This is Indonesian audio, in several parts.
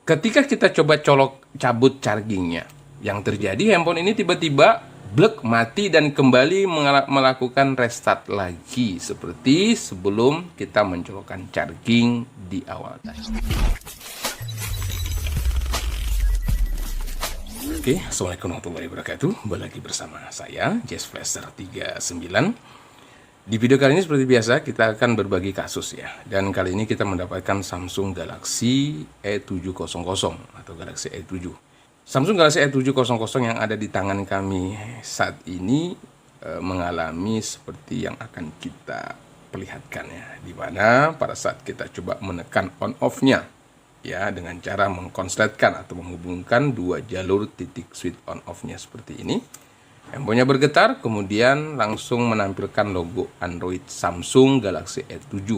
Ketika kita coba cabut chargingnya, yang terjadi handphone ini tiba-tiba blek mati dan kembali melakukan restart lagi seperti sebelum kita mencolokkan charging di awal tadi. Oke, assalamualaikum warahmatullahi wabarakatuh. Kembali lagi bersama saya Jazz Flasher 39. Di video kali ini seperti biasa kita akan berbagi kasus ya. Dan kali ini kita mendapatkan Samsung Galaxy A700 atau Galaxy A7. Samsung Galaxy A700 yang ada di tangan kami saat ini mengalami seperti yang akan kita perlihatkan ya. Dimana pada saat kita coba menekan on off-nya ya dengan cara mengkonsletkan atau menghubungkan dua jalur titik switch on off-nya seperti ini. Handphonenya bergetar, kemudian langsung menampilkan logo Android Samsung Galaxy A7.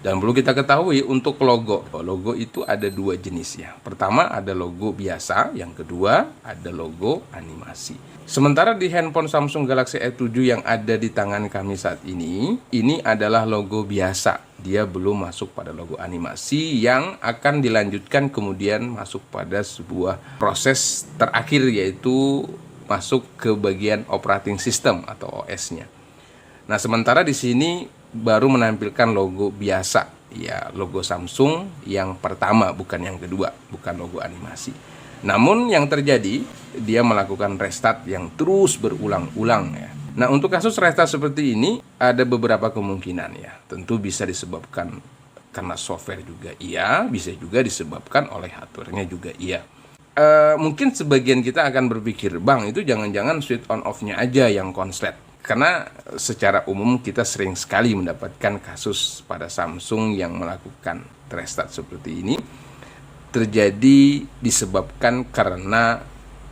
Dan perlu kita ketahui untuk logo itu ada dua jenis ya. Pertama ada logo biasa, yang kedua ada logo animasi. Sementara di handphone Samsung Galaxy A7 yang ada di tangan kami saat ini adalah logo biasa. Dia belum masuk pada logo animasi yang akan dilanjutkan kemudian masuk pada sebuah proses terakhir yaitu masuk ke bagian operating system atau OS-nya. Nah, sementara di sini baru menampilkan logo biasa, ya logo Samsung yang pertama, bukan yang kedua, bukan logo animasi. Namun yang terjadi, dia melakukan restart yang terus berulang-ulang ya. Nah, untuk kasus restart seperti ini ada beberapa kemungkinan ya. Tentu bisa disebabkan karena software juga iya, bisa juga disebabkan oleh hardware-nya juga iya. Mungkin sebagian kita akan berpikir, bang itu jangan-jangan switch on off-nya aja yang konslet. Karena secara umum kita sering sekali mendapatkan kasus pada Samsung yang melakukan restart seperti ini terjadi disebabkan karena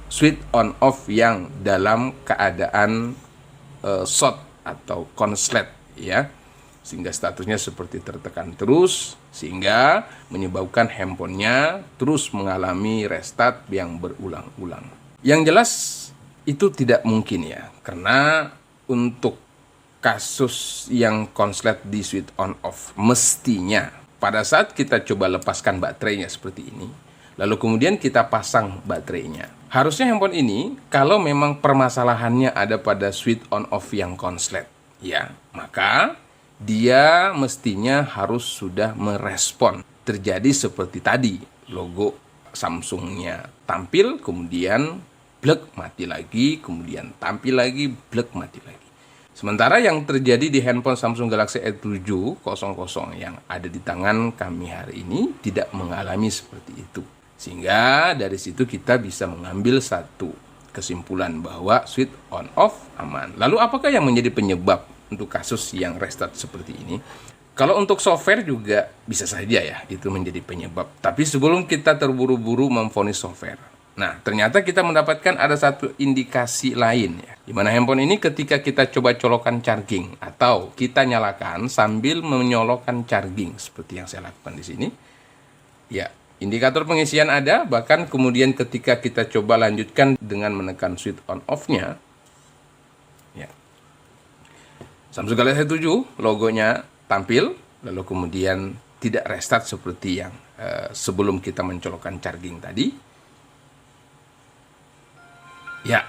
switch on off yang dalam keadaan short atau konslet ya. Sehingga statusnya seperti tertekan terus, sehingga menyebabkan handphonenya terus mengalami restart yang berulang-ulang. Yang jelas itu tidak mungkin ya, karena untuk kasus yang konslet di switch on off mestinya pada saat kita coba lepaskan baterainya seperti ini, lalu kemudian kita pasang baterainya. Harusnya handphone ini kalau memang permasalahannya ada pada switch on off yang konslet, ya maka dia mestinya harus sudah merespon. Terjadi seperti tadi, logo Samsungnya tampil, kemudian blek mati lagi, kemudian tampil lagi, blek mati lagi. Sementara yang terjadi di handphone Samsung Galaxy A700 yang ada di tangan kami hari ini tidak mengalami seperti itu. Sehingga dari situ kita bisa mengambil satu kesimpulan bahwa switch on off aman. Lalu apakah yang menjadi penyebab untuk kasus yang restart seperti ini? Kalau untuk software juga bisa saja ya itu menjadi penyebab. Tapi sebelum kita terburu-buru memvonis software, nah ternyata kita mendapatkan ada satu indikasi lain ya, di mana handphone ini ketika kita coba colokan charging atau kita nyalakan sambil menyolokkan charging seperti yang saya lakukan di sini, ya indikator pengisian ada. Bahkan kemudian ketika kita coba lanjutkan dengan menekan switch on off-nya, Samsung Galaxy A7 logonya tampil, lalu kemudian tidak restart seperti yang sebelum kita mencolokkan charging tadi. Ya,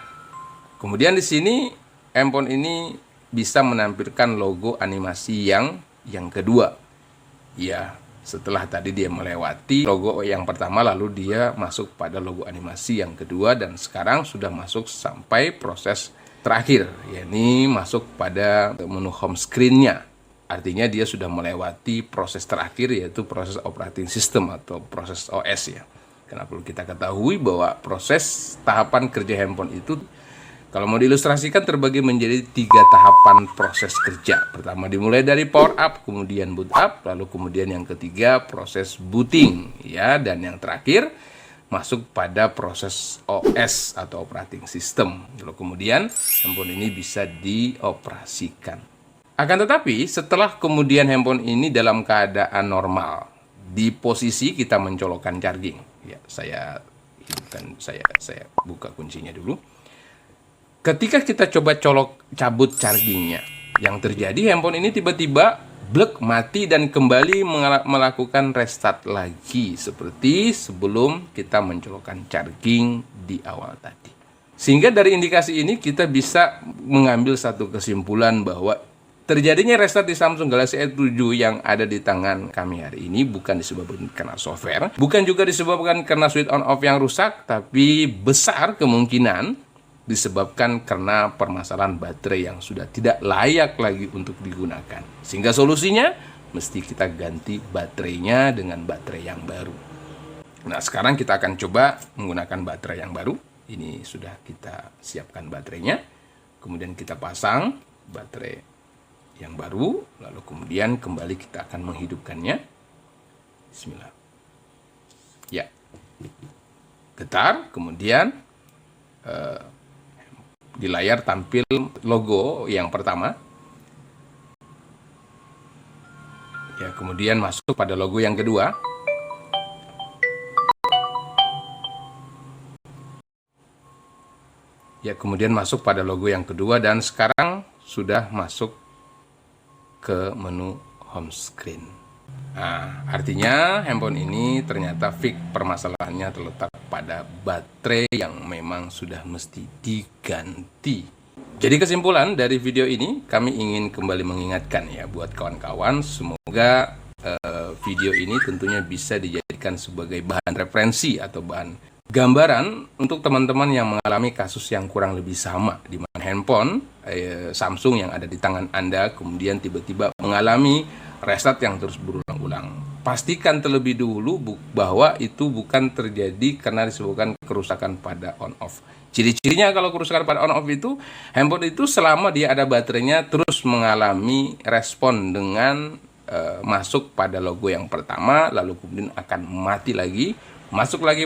kemudian di sini handphone ini bisa menampilkan logo animasi yang kedua. Ya, setelah tadi dia melewati logo yang pertama, lalu dia masuk pada logo animasi yang kedua dan sekarang sudah masuk sampai proses terakhir, yakni masuk pada menu home screen-nya. Artinya dia sudah melewati proses terakhir yaitu proses operating system atau proses OS ya. Karena perlu kita ketahui bahwa proses tahapan kerja handphone itu kalau mau diilustrasikan terbagi menjadi 3 tahapan proses kerja. Pertama dimulai dari power up, kemudian boot up, lalu kemudian yang ketiga proses booting ya, dan yang terakhir masuk pada proses OS atau operating system. Lalu kemudian handphone ini bisa dioperasikan. Akan tetapi setelah kemudian handphone ini dalam keadaan normal, di posisi kita mencolokkan charging. Ya, saya hidupkan, saya buka kuncinya dulu. Ketika kita coba cabut chargingnya, yang terjadi handphone ini tiba-tiba blek, mati, dan kembali melakukan restart lagi seperti sebelum kita mencolokkan charging di awal tadi. Sehingga dari indikasi ini kita bisa mengambil satu kesimpulan bahwa terjadinya restart di Samsung Galaxy S7 yang ada di tangan kami hari ini bukan disebabkan karena software, bukan juga disebabkan karena switch on off yang rusak, tapi besar kemungkinan disebabkan karena permasalahan baterai yang sudah tidak layak lagi untuk digunakan. Sehingga solusinya mesti kita ganti baterainya dengan baterai yang baru. Nah, sekarang kita akan coba menggunakan baterai yang baru. Ini sudah kita siapkan baterainya. Kemudian kita pasang baterai yang baru, lalu kemudian kembali kita akan menghidupkannya. Bismillah. Ya, getar, kemudian di layar tampil logo yang pertama. Ya, kemudian masuk pada logo yang kedua. Ya, kemudian masuk pada logo yang kedua, dan sekarang sudah masuk ke menu home screen. Nah, artinya handphone ini ternyata fix permasalahannya terletak pada baterai yang memang sudah mesti diganti. Jadi kesimpulan dari video ini, kami ingin kembali mengingatkan ya buat kawan-kawan, semoga video ini tentunya bisa dijadikan sebagai bahan referensi atau bahan gambaran untuk teman-teman yang mengalami kasus yang kurang lebih sama, di mana handphone Samsung yang ada di tangan Anda kemudian tiba-tiba mengalami restart yang terus berulang-ulang. Pastikan terlebih dulu bahwa itu bukan terjadi karena disebabkan kerusakan pada on-off. Ciri-cirinya kalau kerusakan pada on-off itu, handphone itu selama dia ada baterainya terus mengalami respon dengan masuk pada logo yang pertama, lalu kemudian akan mati lagi, masuk lagi,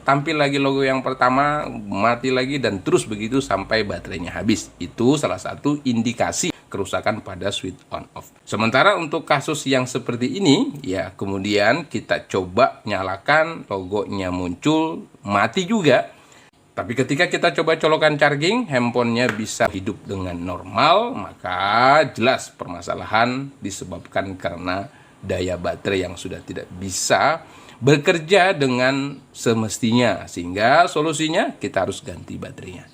tampil lagi logo yang pertama, mati lagi, dan terus begitu sampai baterainya habis. Itu salah satu indikasi kerusakan pada switch on off. Sementara untuk kasus yang seperti ini, ya kemudian kita coba nyalakan, logonya muncul, mati juga. Tapi ketika kita coba colokan charging, handphonenya bisa hidup dengan normal, maka jelas permasalahan disebabkan karena daya baterai yang sudah tidak bisa bekerja dengan semestinya, sehingga solusinya kita harus ganti baterainya.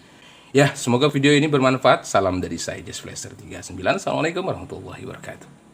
Ya, semoga video ini bermanfaat. Salam dari saya, Jess Flasher 39. Assalamualaikum warahmatullahi wabarakatuh.